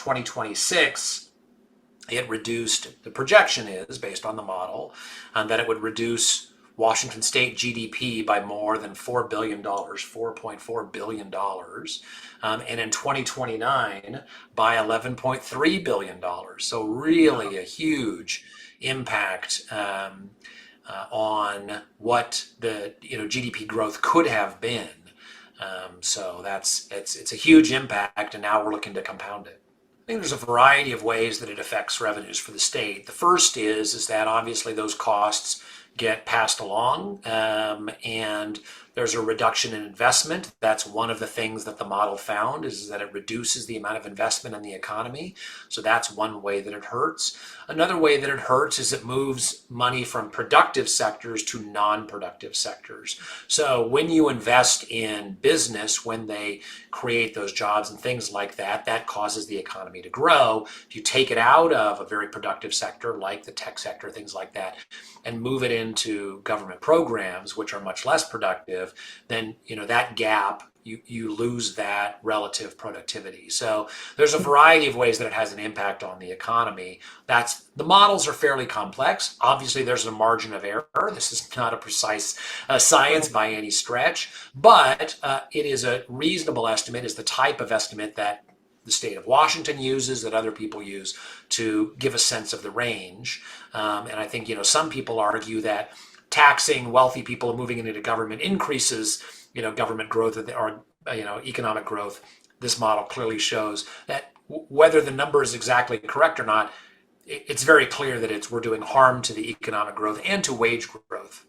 2026, it reduced, the projection is, based on the model, that it would reduce Washington State GDP by more than $4 billion, $4.4 billion, and in 2029 by $11.3 billion. So really a huge impact on what the GDP growth could have been. So it's a huge impact, and now we're looking to compound it. I think there's a variety of ways that it affects revenues for the state. The first is that obviously those costs get passed along, and there's a reduction in investment. That's one of the things that the model found, is that it reduces the amount of investment in the economy. So that's one way that it hurts. Another way that it hurts is it moves money from productive sectors to non-productive sectors. So when you invest in business, when they create those jobs and things like that, that causes the economy to grow. If you take it out of a very productive sector like the tech sector, things like that, and move it into government programs, which are much less productive, then that gap, you lose that relative productivity. So there's a variety of ways that it has an impact on the economy. The models are fairly complex. Obviously, there's a margin of error. This is not a precise science by any stretch, but it is a reasonable estimate, is the type of estimate that the state of Washington uses, that other people use to give a sense of the range. And I think, some people argue that taxing wealthy people and moving into government increases, government growth or economic growth. This model clearly shows that whether the number is exactly correct or not, it's very clear that we're doing harm to the economic growth and to wage growth.